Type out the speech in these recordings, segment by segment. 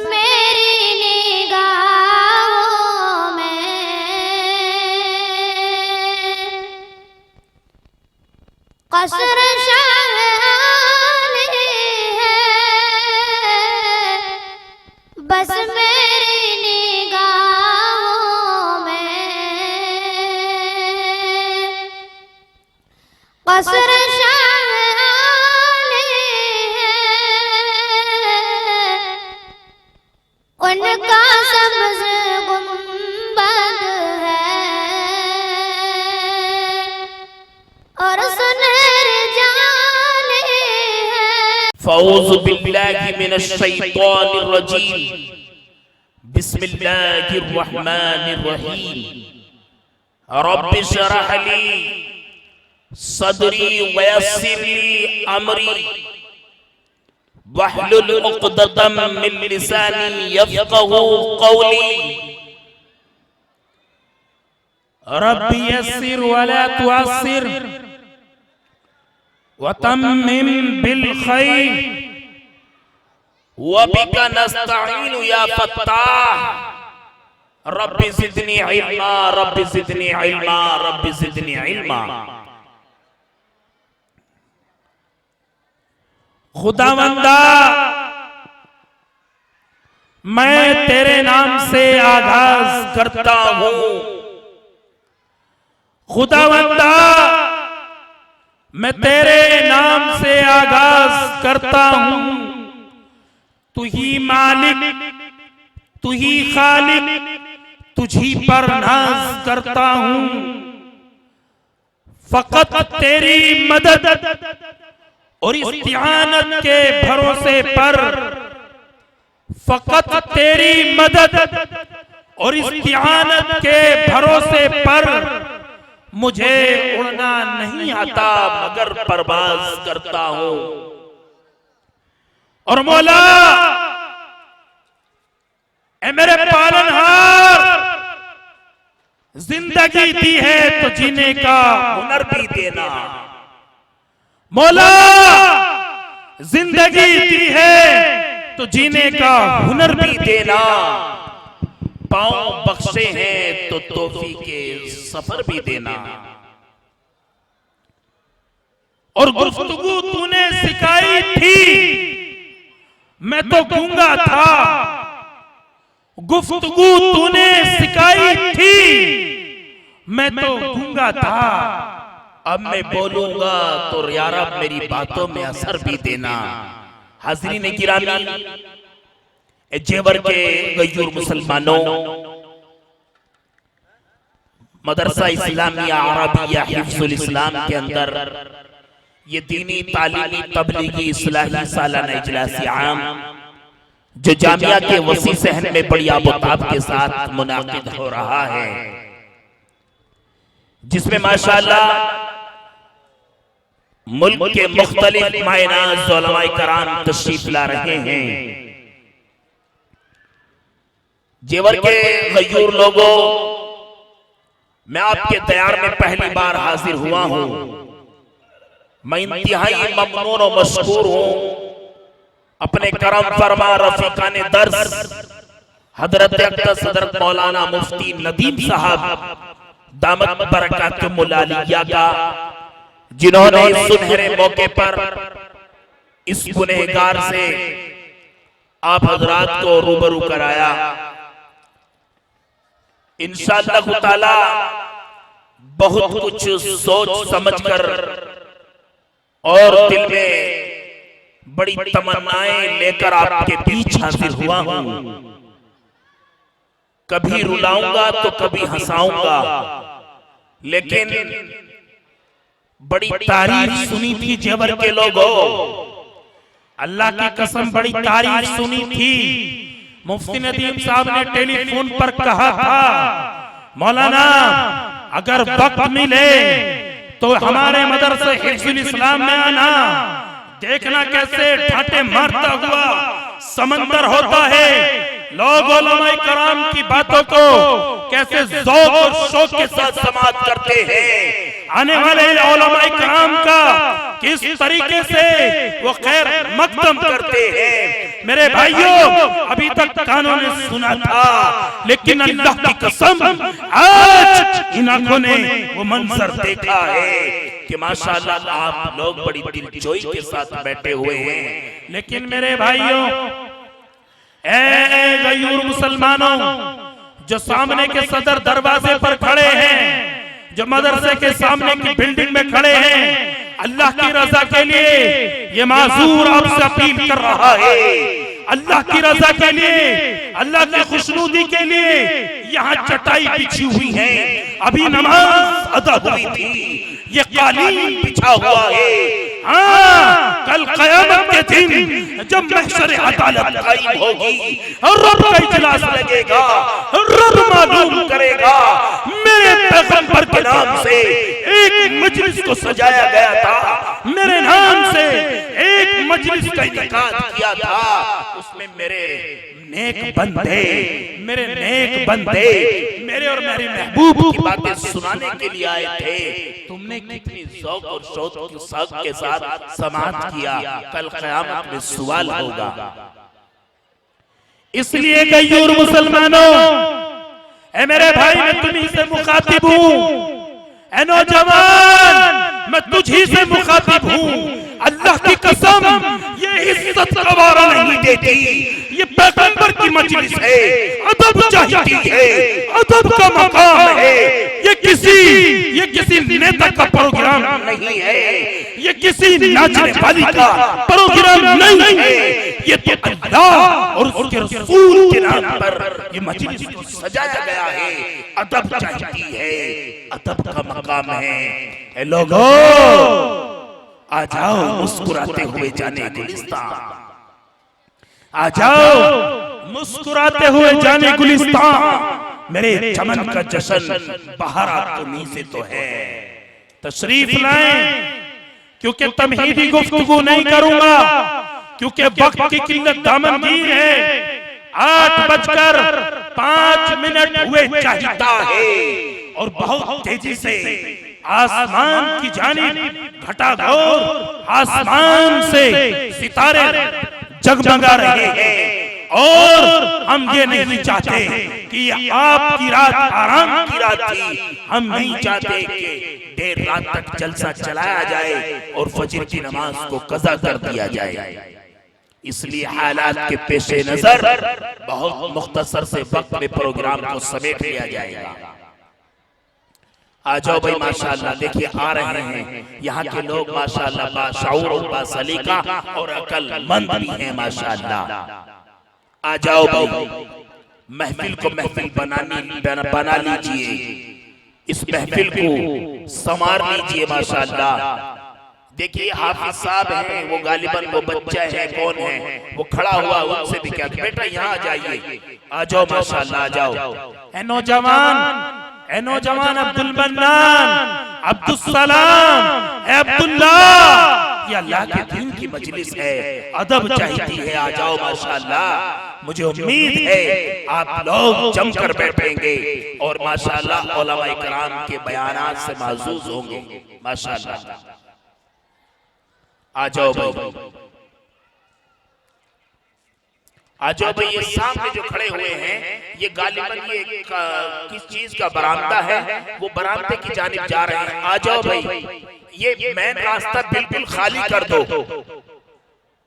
मेरी निगाहों में कसर शाहानी है, बस मेरी निगाहों में कसर शाहानी है, उनका सब्ज़ गुंबद है और सुनहरे जाने हैं। फ़ऊज़ु बिल्लाहि मिनश शैतानिर रजीम। बिस्मिल्लाहिर रहमानिर रहीम। रब्बि इश्रह ली सदरी वयस्सिर ली अमरी वहलुल उक़दतम मिन लिसानी यफ़क़हू क़ौली। रब्बी यस्सिर वला तुअस्सिर वतम्मिम बिल खैर वबिका नस्तईनु या फत्ताह। Rabbi ज़िदनी इल्मा, rabbi ज़िदनी इल्मा, rabbi ज़िदनी इल्मा। खुदावंदा मैं तेरे नाम से आगाज करता हूँ। खुदावंदा मैं तेरे नाम से आगाज करता हूँ। तू ही मालिक, तू ही खालिक, तुझी पर नाज करता हूँ। फकत तेरी मदद और इस्तिआनत के भरोसे पर, फकत तेरी मदद और इस्तिआनत के भरोसे पर मुझे उड़ना नहीं आता मगर परवाज करता हूं। और मौला ए मेरे पालनहार, जिंदगी दी है तो जीने का हुनर भी देना। मौला जिंदगी दी है तो जीने का हुनर भी देना। पाँव बख्शे हैं तो तौफीक के सफर भी देना। और गुफ्तगू तूने सिखाई थी, मैं तो गूंगा था। गुफ्तगू तूने सिखाई थी, मैं तो गूंगा था। अब मैं बोलूंगा तो या रब मेरी बातों में असर भी देना। हाज़रीन गिरामी, जेवर के गयूर मुसलमानों, मदरसा इस्लामिया अरबिया हिफ्ज़ुल इस्लाम के अंदर ये दीनी तालीमी तबलीगी इस्लाही सालाना इजलास आम जो जामिया के वसी सहन में बड़ी आबोताब के साथ मुनाकिद हो रहा है, जिसमें माशाअल्लाह मुल्क के मुख्तलिफ मायनाज़ उलमाए कराम तशरीफ ला रहे हैं। जेवर के गयूर लोगों, मैं आपके दयार में पहली बार हाजिर हुआ हूं। मैं इंतहाई ममनून और मशकूर हूं अपने करम फरमा रफीकाने दर्स हजरत अक़दस हजरत मौलाना मुफ्ती नदीम साहब दामत बरकातुहुल आलिया का, जिन्होंने इस सुनहरे मौके पर इस गुनहगार से आप हजरात को रूबरू कराया। इंशाअल्लाह ताला बहुत कुछ सोच समझकर और दिल में बड़ी तमन्नाएं लेकर आपके बीच हाजिर हुआ हूं। कभी रुलाऊंगा तो कभी हंसाऊंगा, लेकिन बड़ी तारीफ सुनी थी जेवर के लोगों, अल्लाह की कसम बड़ी तारीफ सुनी थी। मुफ्ती नदीम साहब ने टेलीफोन पर कहा था, मौलाना अगर वक्त मिले तो हमारे मदरसे हिफ्ज़ुल इस्लाम में आना, देखना कैसे ठाटे मारता हुआ समंदर होता है। लोग उलमाए कराम की बातों को कैसे ज़ौक़ और शौक़ के साथ समाअत करते हैं। आने वाले उलमाए कराम का किस तरीके से वो खैर मकदम करते हैं। मेरे भाइयों, अभी तक कानों ने सुना था, लेकिन अल्लाह की कसम आज इन आंखों ने वो मंजर देखा है कि माशाअल्लाह आप लोग बड़ी दिलजोई के साथ बैठे हुए हैं। लेकिन मेरे भाइयों, ऐ गयूर मुसलमानों, जो सामने के सदर दरवाजे पर खड़े हैं, जो मदरसे के सामने की बिल्डिंग में खड़े हैं, अल्लाह की रजा के लिए ये माजूर आपसे अपील कर रहा है, अल्लाह की रजा के लिए, अल्लाह की खुशनुदी के लिए यहाँ चटाई बिछी हुई है, अभी नमाज अदा हुई थी, ये कालीन बिछा हुआ है। हाँ, कल क़यामत के दिन जब महशर अदालत कायम होगी और रब का इजलास लगेगा, रब मालूम करेगा मेरे पैगंबर के नाम से एक मजलिस को सजाया गया था, मेरे नाम से एक मजलिस का इनेकाद किया था, उसमें मेरे नेक बंदे, मेरे और मेरे महबूब की बातें सुनाने के लिए आए थे। तुमने कितनी शौक और शौक के साथ समाअत किया, कल क़यामत में सवाल होगा। इसलिए गयूर मुसलमानों, ऐ मेरे भाई, मैं तुम्ही से मुखातिब हूँ, ऐ नौजवान मैं तुझी से मुखातिब हूँ। अल्लाह की कसम, ये इज्जत का वारा नहीं देती, ये पैगंबर की मजलिस है, अदब चाहती है, अदब का मकाम है, ये किसी नेता का प्रोग्राम नहीं है, ये किसी नाचने वाली का प्रोग्राम नहीं है, ये तो अल्लाह और उसके रसूल के नाम पर ये मजलिस को सजाया गया है, अदब चाहती है, अदब का मकाम है। ए लोगों, आ जाओ मुस्कुराते हुए जाने गुलिस्तान, आ जाओ मुस्कुराते हुए जाने गुलिस्तान, मेरे चमन का जश्न बहारा तुम्हीं से तो है। तशरीफ लाएं, क्योंकि तमहीदी गुफ्तगू नहीं करूंगा, क्योंकि वक्त की किल्लत दामनगीर है। 8:05 हुए चाहता है और बहुत तेजी से आसमान की जानिब घटाघोर आसमान से सितारे जगमगा रहे हैं, और हम ये नहीं चाहते कि आपकी रात आराम की रात थी, हम नहीं चाहते कि देर रात तक जलसा चलाया जाए और फजर की नमाज को कज़ा कर दिया जाए। इसलिए हालात के पेशे नजर बहुत मुख्तसर से वक्त में प्रोग्राम को समेट लिया जाएगा। आ जाओ भाई, माशाअल्लाह, देखिए आ रहे हैं यहाँ के लोग माशाअल्लाह, बाशऊर और बासलीका और अक्लमंद भी हैं माशाअल्लाह। आ जाओ भाई, महफिल को महफिल बना लीजिए, इस महफिल को संवार लीजिए माशाअल्लाह। देखिए हाफिज साहब हैं, वो गालिबन वो बच्चा है, कौन है वो खड़ा हुआ, उनसे भी क्या, बेटा यहाँ आ जाइए, आ जाओ माशाअल्लाह, आ जाओ। ए नौजवान अब्दुल मन्नान, अब्दुल सलाम, अब्दुल्ला, ये अल्लाह के दीन की मजलिस है, अदब चाहती है, आ जाओ माशाअल्लाह। मुझे उम्मीद है आप लोग जमकर बैठेंगे और माशाअल्लाह उलमा इकराम के बयानात से माजूज होंगे माशाअल्लाह। आ जाओ भाई, आ जाओ भाई। ये सामने जो खड़े हुए हैं, ये गालिबन ये किस चीज का बरामदा है, वो बरामदे की जानिब जा रहे हैं। आ जाओ भाई, ये मेन रास्ता बिल्कुल खाली कर दो।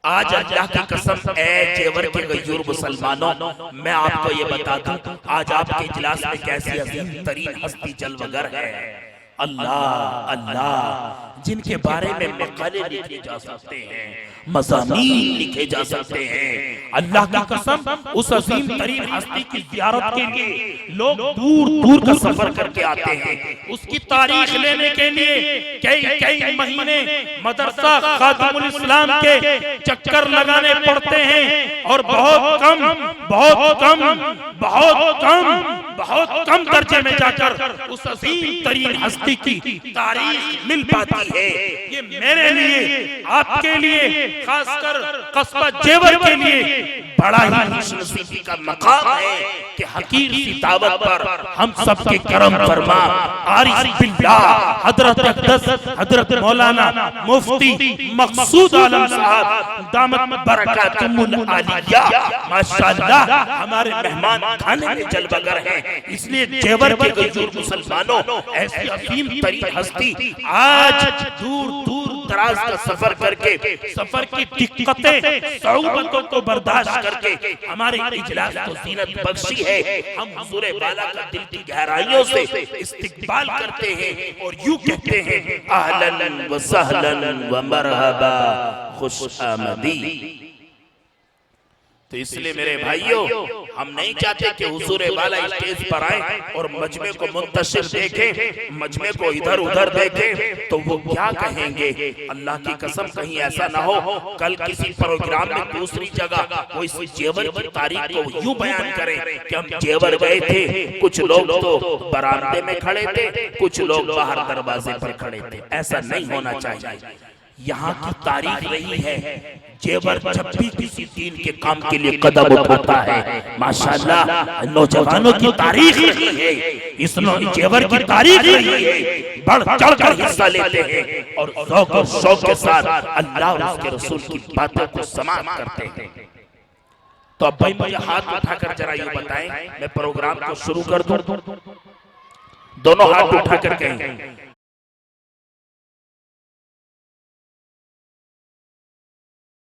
आज अल्लाह की कसम, ऐ जेवर के गयूर मुसलमानों, मैं आपको ये बता दूं, आज आपके इजलास में कैसी अजीम तरीन हस्ती जलवगर है। अल्लाह अल्लाह, जिनके बारे में मकाले लिखे जा सकते हैं, मज़ामीन लिखे जा सकते हैं। अल्लाह की कसम, उस अजीम तरीन हस्ती की ज़ियारत के लिए लोग दूर दूर का सफर करके आते हैं, उसकी तारीख लेने के लिए कई महीने मदरसा खादिमुल इस्लाम के चक्कर लगाने पड़ते हैं, और बहुत कम दर्जे में जाकर उस अजीम तरीन हस्ती की तारीख मिल पाती है। ये मेरे लिए, आपके लिए, खासकर कस्बा जेवर के लिए बड़ा ही खुशनसीबी का मकाम है कि हकीर सी दावत पर हम सबके करम फरमा। आरिफ बिल्लाह हजरत अक़दस हजरत मौलाना मुफ्ती मकसूद आलम साहब दामत बरकातुहुल आलिया माशाअल्लाह हमारे मेहमान खाने में जलवागर हैं। इसलिए जेवर के गजूर मुसलमानों, ऐसी असीम तरीन हस्ती आज दूर दूर दराज का सफर करके सफर की दिक्कतें सऊबतों को बर्दाश्त करके हमारे इजलास को जीनत बख्शी है। हम हुजूर वाला का दिल की गहराइयों से इस्तकबाल करते हैं और यूं कहते हैं अहलन व सहलन व मरहबा खुश आमदी। तो इसलिए मेरे भाइयों, हम नहीं चाहते कि हुजूर वाला स्टेज पर आए और मजमे को मुंतशिर देखें, मजमे को इधर उधर देखें तो वो क्या कहेंगे। अल्लाह की कसम कहीं ऐसा ना हो कल किसी प्रोग्राम में दूसरी जगह वो इस जेवर की तारीख को यूं बयान करें कि हम जेवर गए थे, कुछ लोग तो बरामदे में खड़े थे, कुछ लोग बाहर दरवाजे पर खड़े थे। ऐसा नहीं होना चाहिए। यहाँ की तारीख रही है जेवर जब भी किसी दीन के काम के लिए कदम उठाता है, माशाअल्लाह नौजवानों की तारीख रही है, इस जेवर की तारीख रही है, बढ़ चढ़ कर हिस्सा लेते हैं और ज़ौक़ और शौक़ के साथ अल्लाह और उसके रसूल की बातों को समाअत करते हैं। तो अब भाई मुझे हाथ उठाकर जरा ये बताएं, मैं प्रोग्राम को शुरू कर दूं। दोनों हाथ उठाकर कहें